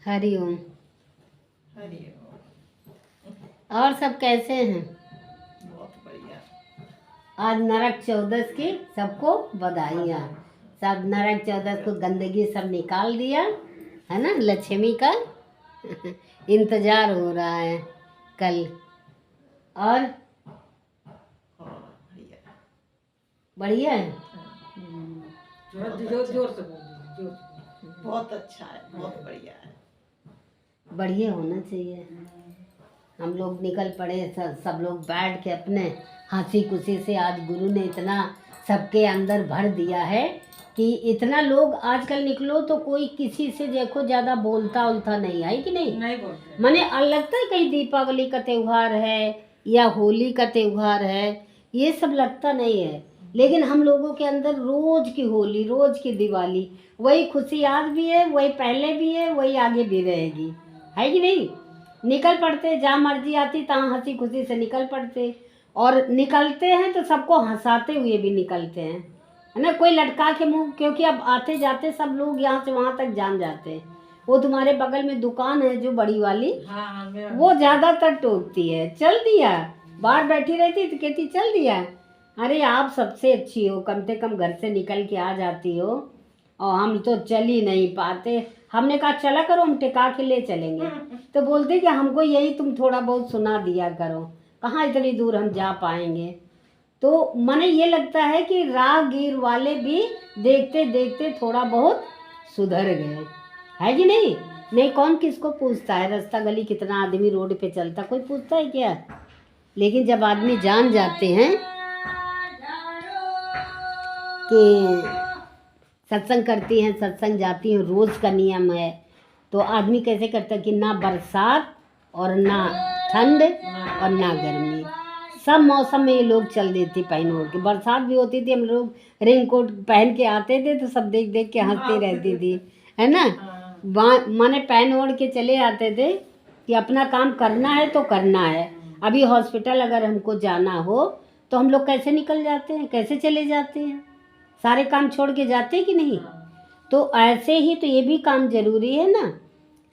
हरिओम। हरिओम। और सब कैसे हैं? बहुत बढ़िया। आज नरक चौदस की सबको बधाइयाँ। सब नरक चौदस को गंदगी सब निकाल दिया है ना। लक्ष्मी का इंतजार हो रहा है कल। और बढ़िया बढ़िया है। जोर जोर से बोल। बहुत अच्छा है, बहुत बढ़िया है। बढ़िया होना चाहिए। हम लोग निकल पड़े, सब लोग बैठ के अपने हंसी खुशी से। आज गुरु ने इतना सबके अंदर भर दिया है कि इतना लोग आजकल निकलो तो कोई किसी से देखो ज़्यादा बोलता उलता नहीं है कि नहीं? नहीं बोलते। माने लगता है कहीं दीपावली का त्यौहार है या होली का त्यौहार है, ये सब लगता नहीं है। लेकिन हम लोगों के अंदर रोज की होली, रोज की दिवाली, वही खुशी आज भी है, वही पहले भी है, वही आगे भी रहेगी, है कि नहीं? निकल पड़ते, जहाँ मर्जी आती तहाँ हंसी खुशी से निकल पड़ते। और निकलते हैं तो सबको हंसाते हुए भी निकलते हैं, है ना। कोई लटका के मुंह, क्योंकि अब आते जाते सब लोग यहाँ से वहाँ तक जान जाते हैं। वो तुम्हारे बगल में दुकान है जो बड़ी वाली, हाँ, वो ज़्यादातर टोकती है, चल दिया। बाहर बैठी रहती तो कहती चल दिया। अरे आप सबसे अच्छी हो, कम से कम घर से निकल के आ जाती हो, और हम तो चल ही नहीं पाते। हमने कहा चला करो, हम टिका के ले चलेंगे। तो बोलते कि हमको यही तुम थोड़ा बहुत सुना दिया करो, कहाँ इतनी दूर हम जा पाएंगे। तो मने ये लगता है कि राहगीर वाले भी देखते देखते थोड़ा बहुत सुधर गए, है कि नहीं? नहीं, कौन किसको पूछता है? रास्ता गली कितना आदमी रोड पे चलता, कोई पूछता है क्या? लेकिन जब आदमी जान जाते हैं कि सत्संग करती हैं, सत्संग जाती हैं, रोज का नियम है, तो आदमी कैसे करता है कि ना बरसात और ना ठंड और ना गर्मी, सब मौसम में ये लोग चल देती पहन ओढ़ के। बरसात भी होती थी, हम लोग रेनकोट पहन के आते थे तो सब देख देख के हंसती रहती थी, है ना। माने पहन ओढ़ के चले आते थे कि अपना काम करना है तो करना है। अभी हॉस्पिटल अगर हमको जाना हो तो हम लोग कैसे निकल जाते हैं, कैसे चले जाते हैं? सारे काम छोड़ के जाते हैं कि नहीं? तो ऐसे ही तो ये भी काम जरूरी है ना।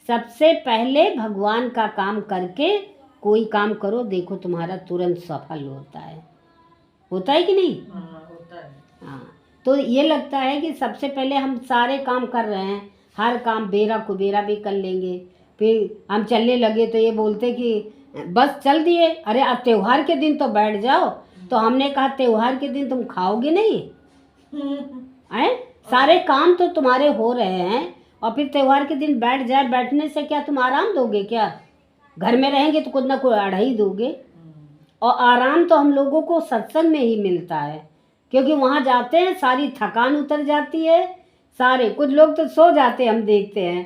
सबसे पहले भगवान का काम करके कोई काम करो, देखो तुम्हारा तुरंत सफल होता है कि नहीं? होता है। हाँ, तो ये लगता है कि सबसे पहले हम सारे काम कर रहे हैं, हर काम बेरा कुबेरा भी कर लेंगे, फिर हम चलने लगे तो ये बोलते कि बस चल दिए। अरे अब त्योहार के दिन तो बैठ जाओ। तो हमने कहा त्योहार के दिन तुम खाओगे नहीं है? सारे काम तो तुम्हारे हो रहे हैं और फिर त्योहार के दिन बैठ जाए, बैठने से क्या तुम आराम दोगे क्या? घर में रहेंगे तो कुछ ना कुछ अढ़ा ही दोगे। और आराम तो हम लोगों को सत्संग में ही मिलता है, क्योंकि वहाँ जाते हैं सारी थकान उतर जाती है। सारे कुछ लोग तो सो जाते हैं, हम देखते हैं,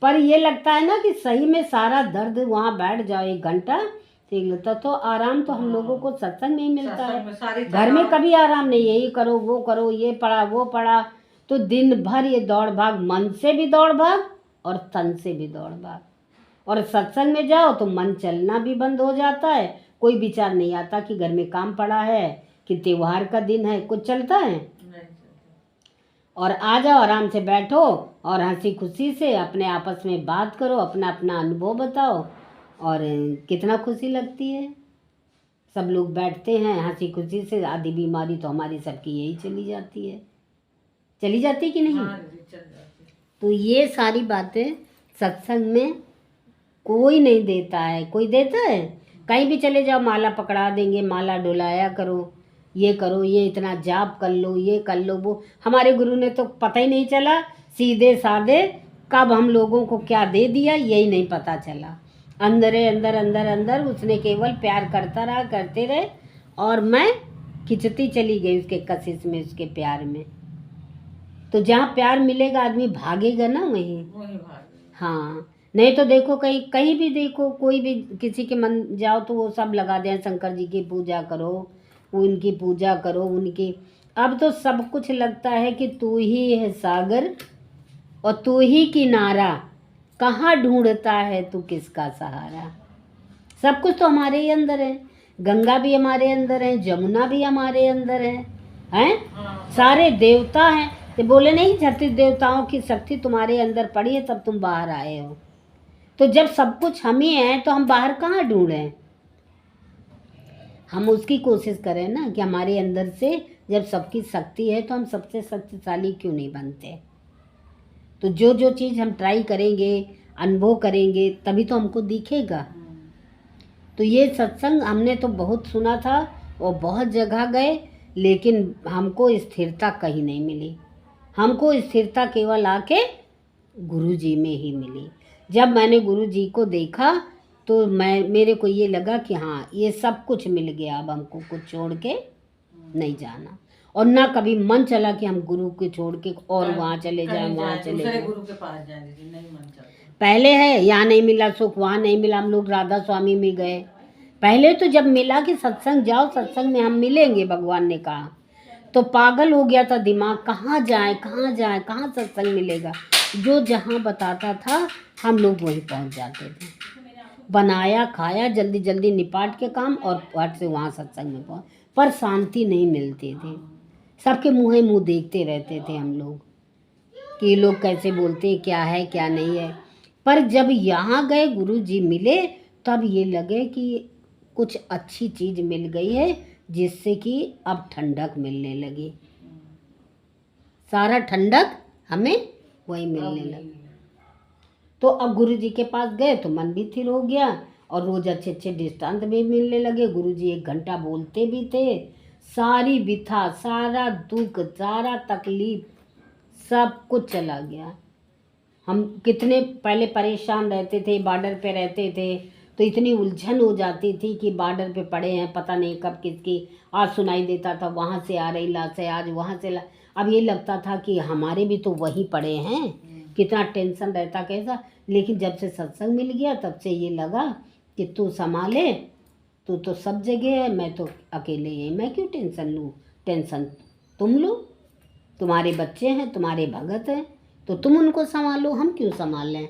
पर ये लगता है ना कि सही में सारा दर्द वहाँ बैठ जाओ 1 घंटा, ठीक लगता। तो आराम तो हम लोगों को सत्संग में ही मिलता है। घर में कभी आराम नहीं, यही करो वो करो, ये पढ़ा वो पढ़ा, तो दिन भर ये दौड़ भाग, मन से भी दौड़ भाग और तन से भी दौड़ भाग। और सत्संग में जाओ तो मन चलना भी बंद हो जाता है, कोई विचार नहीं आता कि घर में काम पड़ा है कि त्योहार का दिन है, कुछ चलता है। और आ जाओ, आराम से बैठो और हंसी खुशी से अपने आपस में बात करो, अपना अपना अनुभव बताओ, और कितना खुशी लगती है। सब लोग बैठते हैं हंसी खुशी से, आधी बीमारी तो हमारी सबकी यही चली जाती है, चली जाती कि नहीं? तो ये सारी बातें सत्संग में कोई नहीं देता है। कोई देता है? कहीं भी चले जाओ माला पकड़ा देंगे, माला डुलाया करो, ये करो, ये इतना जाप कर लो, ये कर लो, वो। हमारे गुरु ने तो पता ही नहीं चला, सीधे साधे कब हम लोगों को क्या दे दिया यही नहीं पता चला। अंदर अंदर अंदर अंदर उसने केवल प्यार करता रहा, करते रहे, और मैं खिंचती चली गई उसके कशिश में, उसके प्यार में। तो जहाँ प्यार मिलेगा आदमी भागेगा ना वहीं। हाँ, नहीं तो देखो कहीं कहीं भी देखो, कोई भी किसी के मन जाओ तो वो सब लगा दें, शंकर जी की पूजा करो, उनकी पूजा करो, उनकी। अब तो सब कुछ लगता है कि तू ही है सागर और तू ही किनारा, कहाँ ढूंढता है तू किसका सहारा। सब कुछ तो हमारे ही अंदर है। गंगा भी हमारे अंदर है, जमुना भी हमारे अंदर है, हैं? सारे देवता हैं। तो बोले नहीं 36 देवताओं की शक्ति तुम्हारे अंदर पड़ी है, तब तुम बाहर आए हो। तो जब सब कुछ हम ही हैं तो हम बाहर कहाँ ढूंढें? हम उसकी कोशिश करें ना कि हमारे अंदर से जब सबकी शक्ति है तो हम सबसे शक्तिशाली क्यों नहीं बनते? तो जो जो चीज़ हम ट्राई करेंगे, अनुभव करेंगे, तभी तो हमको दिखेगा। तो ये सत्संग हमने तो बहुत सुना था और बहुत जगह गए, लेकिन हमको स्थिरता कहीं नहीं मिली। हमको स्थिरता केवल आके गुरु जी में ही मिली। जब मैंने गुरु जी को देखा तो मेरे को ये लगा कि हाँ, ये सब कुछ मिल गया, अब हमको कुछ छोड़ के नहीं जाना। और ना कभी मन चला कि हम गुरु को छोड़ के और वहाँ चले जाएं, वहाँ चले जाएं। गुरु के पास जाए, नहीं मन चलता। पहले है यहाँ नहीं मिला सुख, वहाँ नहीं मिला, हम लोग राधा स्वामी में गए। पहले तो जब मिला कि सत्संग जाओ, सत्संग में हम मिलेंगे, भगवान ने कहा, तो पागल हो गया था दिमाग, कहाँ जाए कहाँ जाए, कहाँ सत्संग मिलेगा। जो जहाँ बताता था हम लोग वहीं पहुँच जाते थे। बनाया खाया, जल्दी जल्दी निपाट के काम और फट से वहाँ सत्संग में पहुँच। पर शांति नहीं मिलती थी। सबके मुँह मुँह देखते रहते थे हम लोग कि ये लोग कैसे बोलते हैं, क्या है क्या नहीं है। पर जब यहाँ गए, गुरु जी मिले, तब ये लगे कि कुछ अच्छी चीज़ मिल गई है, जिससे कि अब ठंडक मिलने लगी। सारा ठंडक हमें वही मिलने लगी। तो अब गुरु जी के पास गए तो मन भी स्थिर हो गया और रोज़ अच्छे अच्छे दृष्टांत भी मिलने लगे। गुरु जी 1 घंटा बोलते भी थे। सारी व्यथा, सारा दुख, सारा तकलीफ, सब कुछ चला गया। हम कितने पहले परेशान रहते थे, बॉर्डर पे रहते थे, तो इतनी उलझन हो जाती थी कि बॉर्डर पे पड़े हैं, पता नहीं कब किसकी आज सुनाई देता था वहाँ से आ रही लाश है, आज वहाँ से अब ये लगता था कि हमारे भी तो वहीं पड़े हैं। कितना टेंशन रहता कैसा। लेकिन जब से सत्संग मिल गया तब से ये लगा कि तू संभाले, तू तो सब जगह है, मैं तो अकेले ही, मैं क्यों टेंशन लूँ। टेंशन तुम लो, तुम्हारे बच्चे हैं, तुम्हारे भगत हैं, तो तुम उनको संभालो, हम क्यों संभाल लें।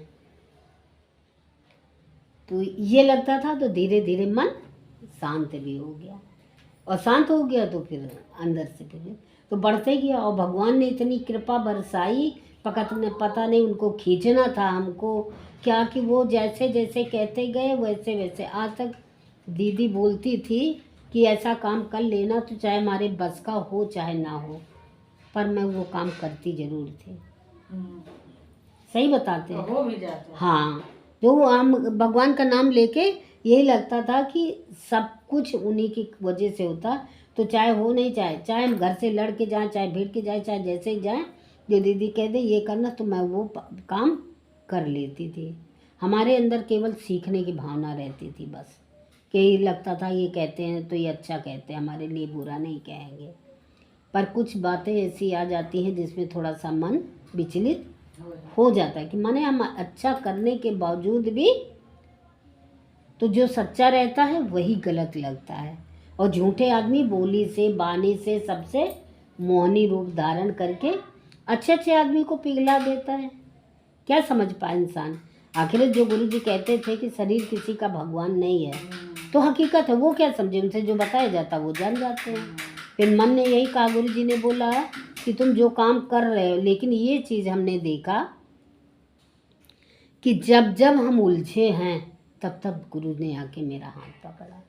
तो ये लगता था। तो धीरे धीरे मन शांत भी हो गया, और शांत हो गया तो फिर अंदर से फिर तो बढ़ते गया। और भगवान ने इतनी कृपा बरसाई, पता नहीं उनको खींचना था हमको क्या, कि वो जैसे जैसे कहते गए वैसे वैसे। आज तक दीदी बोलती थी कि ऐसा काम कर लेना तो चाहे हमारे बस का हो चाहे ना हो, पर मैं वो काम करती ज़रूर थी। सही बताते हैं, हो भी जाता। हाँ, जो हम भगवान का नाम लेके यही लगता था कि सब कुछ उन्हीं की वजह से होता। तो चाहे हो नहीं, चाहे हम घर से लड़ के जाएँ, चाहे भिड़ के जाए, चाहे जैसे ही जाएँ, जो दीदी कह दे ये करना, तो मैं वो काम कर लेती थी। हमारे अंदर केवल सीखने की भावना रहती थी बस, कि लगता था ये कहते हैं तो ये अच्छा कहते हैं, हमारे लिए बुरा नहीं कहेंगे। पर कुछ बातें ऐसी आ जाती हैं जिसमें थोड़ा सा मन विचलित हो जाता है कि माने हम अच्छा करने के बावजूद भी तो जो सच्चा रहता है वही गलत लगता है। और झूठे आदमी बोली से, बानी से, सबसे मोहनी रूप धारण करके अच्छे अच्छे आदमी को पिघला देता है। क्या समझ पाए इंसान। आखिर जो गुरु जी कहते थे कि शरीर किसी का भगवान नहीं है, तो हकीकत है। वो क्या समझे, उनसे जो बताया जाता वो जान जाते हैं। फिर मन ने यही कहा, गुरु जी ने बोला कि तुम जो काम कर रहे हो, लेकिन ये चीज़ हमने देखा कि जब जब हम उलझे हैं तब तब गुरु ने आके मेरा हाथ पकड़ा।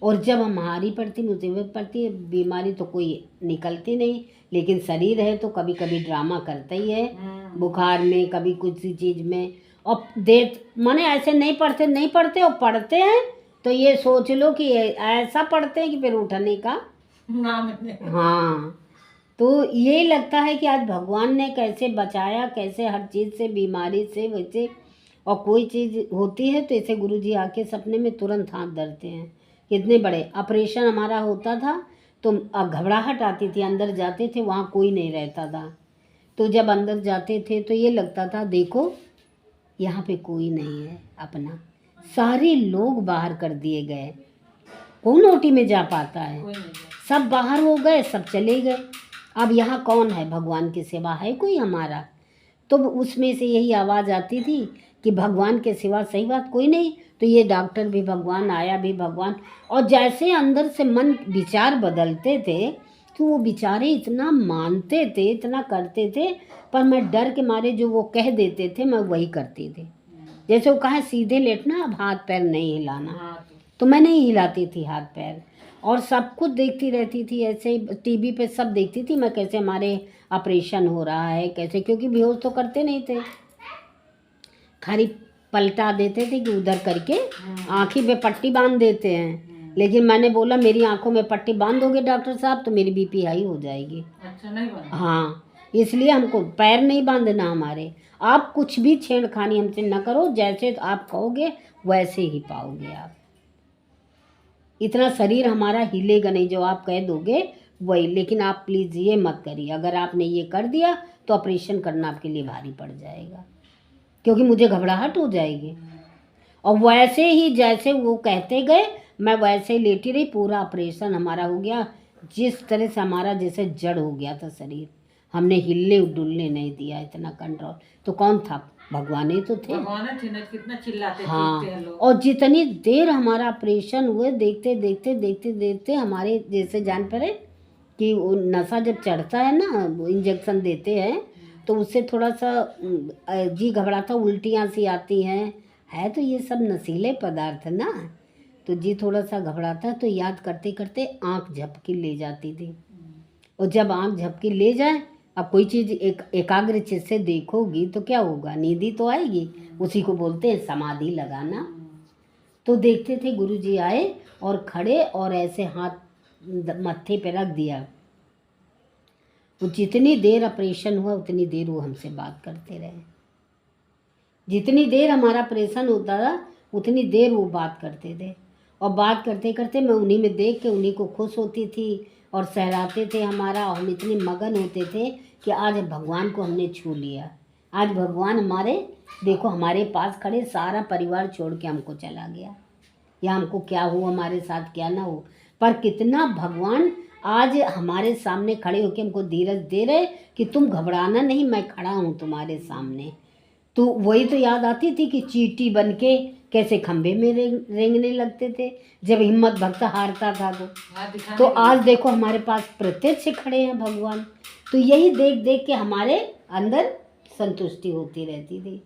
और जब हमारी पड़ती, मुसीबत पड़ती है, बीमारी तो कोई निकलती नहीं, लेकिन शरीर है तो कभी कभी ड्रामा करता ही है, बुखार में, कभी कुछ चीज़ में। और देर माने ऐसे नहीं पढ़ते और पढ़ते हैं तो ये सोच लो कि ऐसा पढ़ते हैं कि फिर उठने का नाम नहीं। हाँ, तो ये लगता है कि आज भगवान ने कैसे बचाया, कैसे हर चीज़ से, बीमारी से, वैसे। और कोई चीज़ होती है तो ऐसे गुरु जी आके सपने में तुरंत हाथ धरते हैं। कितने बड़े ऑपरेशन हमारा होता था तो घबराहट आती थी, अंदर जाते थे वहाँ कोई नहीं रहता था। तो जब अंदर जाते थे तो ये लगता था देखो यहाँ पे कोई नहीं है अपना, सारे लोग बाहर कर दिए गए, कौन ओटी में जा पाता है, सब बाहर हो गए, सब चले गए। अब यहाँ कौन है, भगवान के सिवा है कोई हमारा। तो उसमें से यही आवाज़ आती थी कि भगवान के सिवा सही बात कोई नहीं। तो ये डॉक्टर भी भगवान, आया भी भगवान। और जैसे अंदर से मन विचार बदलते थे तो वो बेचारे इतना मानते थे, इतना करते थे, पर मैं डर के मारे जो वो कह देते थे मैं वही करती थी। जैसे वो कहा सीधे लेटना, अब हाथ पैर नहीं हिलाना। हाँ तो मैं नहीं हिलाती थी हाथ पैर, और सब कुछ देखती रहती थी, ऐसे ही टीवी पे सब देखती थी मैं, कैसे हमारे ऑपरेशन हो रहा है कैसे, क्योंकि बेहोश तो करते नहीं थे, खाली पलटा देते थे कि उधर करके आँखी पे पट्टी बांध देते हैं। लेकिन मैंने बोला मेरी आंखों में पट्टी बांध दोगे डॉक्टर साहब तो मेरी बीपी हाई हो जाएगी। अच्छा नहीं बना। हाँ, इसलिए हमको पैर नहीं बांधना हमारे। आप कुछ भी छेड़खानी हमसे न करो, जैसे आप कहोगे वैसे ही पाओगे आप। इतना शरीर हमारा हिलेगा नहीं, जो आप कह दोगे वही। लेकिन आप प्लीज़ ये मत करिए, अगर आपने ये कर दिया तो ऑपरेशन करना आपके लिए भारी पड़ जाएगा, क्योंकि मुझे घबराहट हो जाएगी। और वैसे ही जैसे वो कहते गए मैं वैसे ही लेटी रही, पूरा ऑपरेशन हमारा हो गया जिस तरह से, हमारा जैसे जड़ हो गया था शरीर, हमने हिलने डुलने नहीं दिया, इतना कंट्रोल। तो कौन था? भगवान ही तो थे। भगवान थे ना, कितना चिल्लाते हाँ, चीखते हैं लोग। और जितनी देर हमारा ऑपरेशन हुए, देखते देखते देखते देखते हमारे जैसे जान पड़े कि वो नशा जब चढ़ता है ना, वो इंजेक्शन देते हैं तो उससे थोड़ा सा जी घबराता, उल्टियाँ सी आती हैं, है तो ये सब नशीले पदार्थ ना, तो जी थोड़ा सा घबराता, तो याद करते करते आँख झपकी ले जाती थी। और जब आँख झपकी ले जाए, अब कोई चीज़ एकाग्र चित्त से देखोगी तो क्या होगा, नींद ही तो आएगी, उसी को बोलते हैं समाधि लगाना। तो देखते थे गुरुजी आए और खड़े और ऐसे हाथ मत्थे पे रख दिया। वो जितनी देर ऑपरेशन हुआ उतनी देर वो हमसे बात करते रहे, जितनी देर हमारा ऑपरेशन होता था उतनी देर वो बात करते थे। और बात करते करते मैं उन्हीं में देख के उन्हीं को खुश होती थी और सहराते थे हमारा, और हम इतने मगन होते थे कि आज भगवान को हमने छू लिया, आज भगवान हमारे देखो हमारे पास खड़े, सारा परिवार छोड़ के हमको चला गया, या हमको क्या हो हमारे साथ क्या ना हो, पर कितना भगवान आज हमारे सामने खड़े होकर हमको धीरज दे रहे कि तुम घबराना नहीं, मैं खड़ा हूँ तुम्हारे सामने। तो वही तो याद आती थी कि चींटी बन के कैसे खंभे में रेंगने लगते थे जब हिम्मत भक्त हारता था तो आज देखो हमारे पास प्रत्यक्ष खड़े हैं भगवान। तो यही देख देख के हमारे अंदर संतुष्टि होती रहती थी,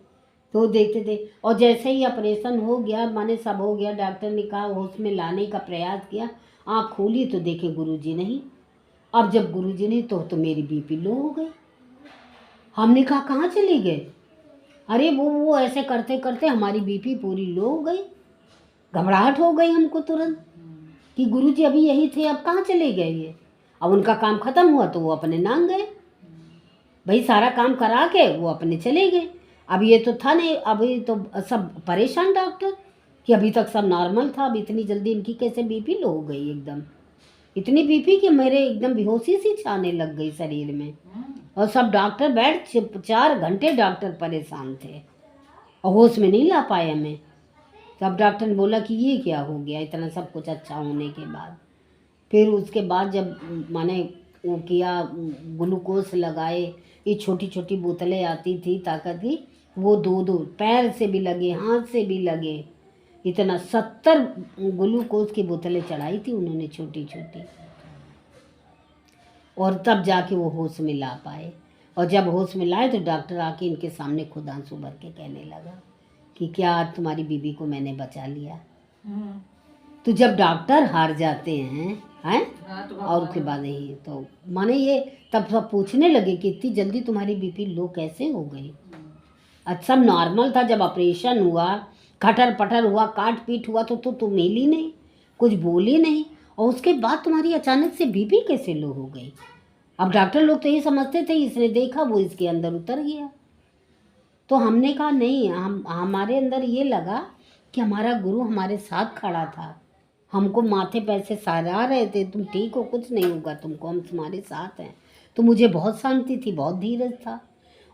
तो देखते थे। और जैसे ही ऑपरेशन हो गया, माने सब हो गया, डॉक्टर ने कहा होश में लाने का प्रयास किया, आँख खोली तो देखे गुरुजी नहीं। अब जब गुरुजी नहीं तो मेरी बीपी लो हो गई। हमने कहा कहाँ चले गए, अरे वो ऐसे करते करते हमारी बीपी पूरी लो हो गई। घबराहट हो गई हमको तुरंत कि गुरुजी अभी यही थे, अब कहाँ चले गए ये। अब उनका काम ख़त्म हुआ तो वो अपने नाम गए, भाई सारा काम करा के वो अपने चले गए। अब ये तो था नहीं, अभी तो सब परेशान डॉक्टर कि अभी तक सब नॉर्मल था, अब इतनी जल्दी इनकी कैसे बीपी लो हो गई एकदम, इतनी बीपी कि मेरे एकदम बेहोशी सी छाने लग गई शरीर में। और सब डॉक्टर बैठ 4 घंटे डॉक्टर परेशान थे और होश में नहीं ला पाए हमें। तब डॉक्टर ने बोला कि ये क्या हो गया, इतना सब कुछ अच्छा होने के बाद। फिर उसके बाद जब माने वो किया, ग्लूकोज लगाए, ये छोटी छोटी बोतलें आती थी ताकत की, वो 2 पैर से भी लगे हाथ से भी लगे, इतना 70 ग्लूकोज की बोतलें चढ़ाई थी उन्होंने छोटी छोटी, और तब जाके वो होश में ला पाए। और जब होश में लाए तो डॉक्टर आके इनके सामने खुद आंसू भर के कहने लगा कि क्या आज तुम्हारी बीबी को मैंने बचा लिया। तो जब डॉक्टर हार जाते हैं तो और उसके बाद ही तो माने ये तब सब पूछने लगे कि इतनी जल्दी तुम्हारी बीपी लो कैसे हो गई। अच्छा सब नॉर्मल था, जब ऑपरेशन हुआ, खटर पटर हुआ, काट पीट हुआ तो तुम मिली नहीं, कुछ बोली नहीं, और उसके बाद तुम्हारी अचानक से बीपी कैसे लो हो गई। अब डॉक्टर लोग तो ये समझते थे इसने देखा वो इसके अंदर उतर गया। तो हमने कहा नहीं, हमारे अंदर ये लगा कि हमारा गुरु हमारे साथ खड़ा था, हमको माथे पे से सहारा रहे थे, तुम ठीक हो, कुछ नहीं होगा तुमको, हम तुम्हारे साथ हैं। तो मुझे बहुत शांति थी, बहुत धीरज था।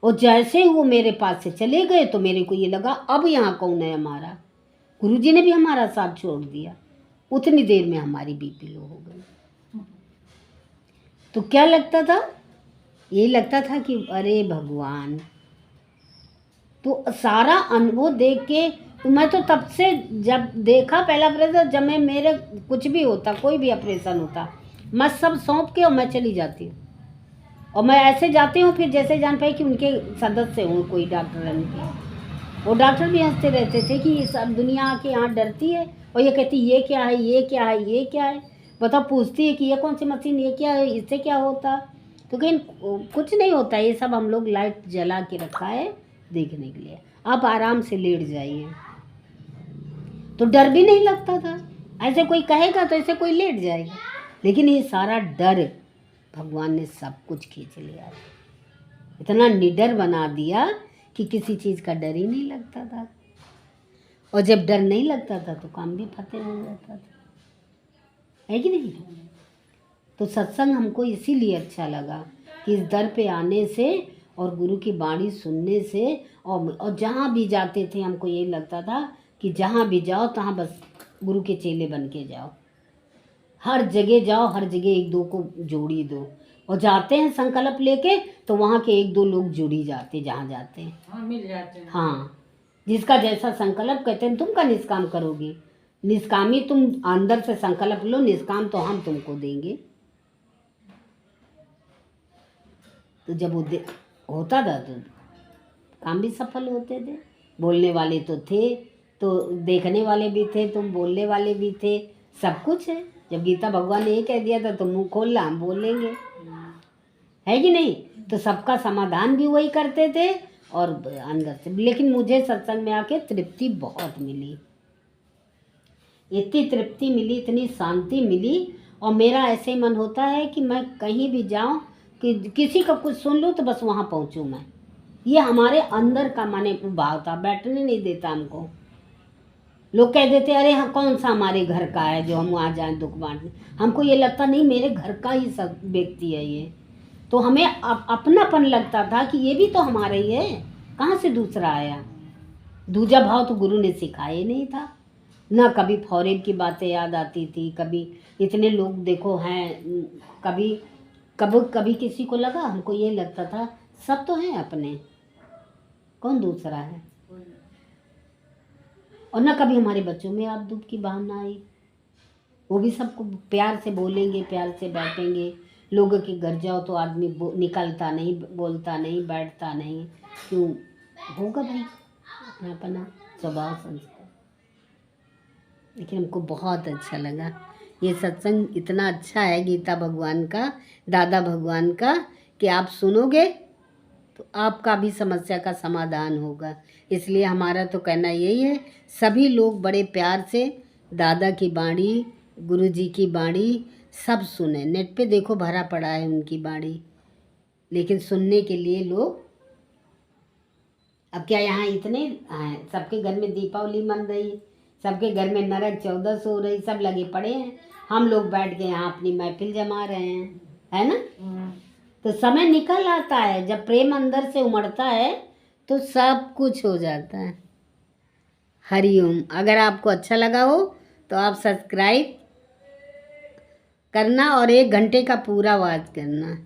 और जैसे ही वो मेरे पास से चले गए तो मेरे को ये लगा अब यहाँ कौन है हमारा, गुरुजी ने भी हमारा साथ छोड़ दिया। उतनी देर में हमारी बीपी लो हो गई। तो क्या लगता था, ये लगता था कि अरे भगवान। तो सारा अनुभव देख के तो मैं तो तब से जब देखा पहला ऑपरेशन, जब मैं मेरे कुछ भी होता, कोई भी ऑपरेशन होता, मैं सब सौंप के और मैं चली जाती हूँ। और मैं ऐसे जाती हूँ फिर जैसे जान पाई कि उनके सदस्य हूँ कोई डॉक्टर की, वो डॉक्टर भी हंसते रहते थे कि ये सब दुनिया आके यहाँ डरती है और ये कहती ये क्या है, ये क्या है, ये क्या है। बताओ, पूछती है कि ये कौन सी मशीन, ये क्या है, इससे क्या होता। तो कहीं कुछ नहीं होता, ये सब हम लोग लाइट जला के रखा है देखने के लिए। आप आराम से लेट जाइए, तो डर भी नहीं लगता था। ऐसे कोई कहेगा तो ऐसे कोई लेट जाएगा, लेकिन ये सारा डर भगवान ने सब कुछ खींच लिया, इतना निडर बना दिया कि किसी चीज़ का डर ही नहीं लगता था। और जब डर नहीं लगता था तो काम भी फतेह हो जाता था, है कि नहीं। तो सत्संग हमको इसीलिए अच्छा लगा कि इस दर पे आने से और गुरु की वाणी सुनने से और जहाँ भी जाते थे हमको यही लगता था कि जहाँ भी जाओ तहाँ बस गुरु के चेले बन के जाओ। हर जगह जाओ, हर जगह एक दो को जोड़ी दो, और जाते हैं संकल्प लेके तो वहाँ के एक दो लोग जुड़ी जाते जहाँ जाते हैं। हाँ, मिल जाते हैं। हाँ, जिसका जैसा संकल्प, कहते हैं तुम का निष्काम करोगे, निष्कामी तुम अंदर से संकल्प लो, निष्काम तो हम तुमको देंगे। तो जब वो होता था तो काम भी सफल होते थे। बोलने वाले तो थे, तो देखने वाले भी थे, तुम बोलने वाले भी थे, सब कुछ है। जब गीता भगवान ने ये कह दिया था तो मुंह खोल ला, हम बोलेंगे, है कि नहीं। तो सबका समाधान भी वही करते थे और अंदर से। लेकिन मुझे सत्संग में आके तृप्ति बहुत मिली, इतनी तृप्ति मिली, इतनी शांति मिली। और मेरा ऐसे ही मन होता है कि मैं कहीं भी जाऊं कि किसी का कुछ सुन लूँ तो बस वहाँ पहुँचूँ मैं। ये हमारे अंदर का माने भाव था, बैठने नहीं देता हमको। लोग कह देते अरे हाँ कौन सा हमारे घर का है जो हम वहाँ जाएं दुख बांटने। हमको ये लगता नहीं, मेरे घर का ही सब व्यक्ति है ये। तो हमें अपनापन लगता था कि ये भी तो हमारा ही है, कहाँ से दूसरा आया। दूजा भाव तो गुरु ने सिखाया ही नहीं था ना। कभी फॉरेन की बातें याद आती थी, कभी इतने लोग देखो हैं, कभी कभी कभी किसी को लगा, हमको ये लगता था सब तो हैं अपने, कौन दूसरा है। और ना कभी हमारे बच्चों में आप दुख की भावना आई। वो भी सबको प्यार से बोलेंगे, प्यार से बैठेंगे। लोगों के घर जाओ तो आदमी निकलता नहीं, बोलता नहीं, बैठता नहीं, क्यों होगा भाई अपना अपना स्वभाव संस्कार। लेकिन हमको बहुत अच्छा लगा ये सत्संग, इतना अच्छा है गीता भगवान का, दादा भगवान का, कि आप सुनोगे तो आपका भी समस्या का समाधान होगा। इसलिए हमारा तो कहना यही है, सभी लोग बड़े प्यार से दादा की वाणी, गुरु जी की वाणी सब सुने। नेट पे देखो भरा पड़ा है उनकी वाणी, लेकिन सुनने के लिए लोग, अब क्या यहाँ इतने हैं, सबके घर में दीपावली मन रही, सबके घर में नरक 14 हो रही, सब लगे पड़े हैं। हम लोग बैठ के यहाँ अपनी महफिल जमा रहे हैं, है ना। तो समय निकल आता है, जब प्रेम अंदर से उमड़ता है तो सब कुछ हो जाता है। हरिओम। अगर आपको अच्छा लगा हो तो आप सब्सक्राइब करना और 1 घंटे का पूरा वॉच करना।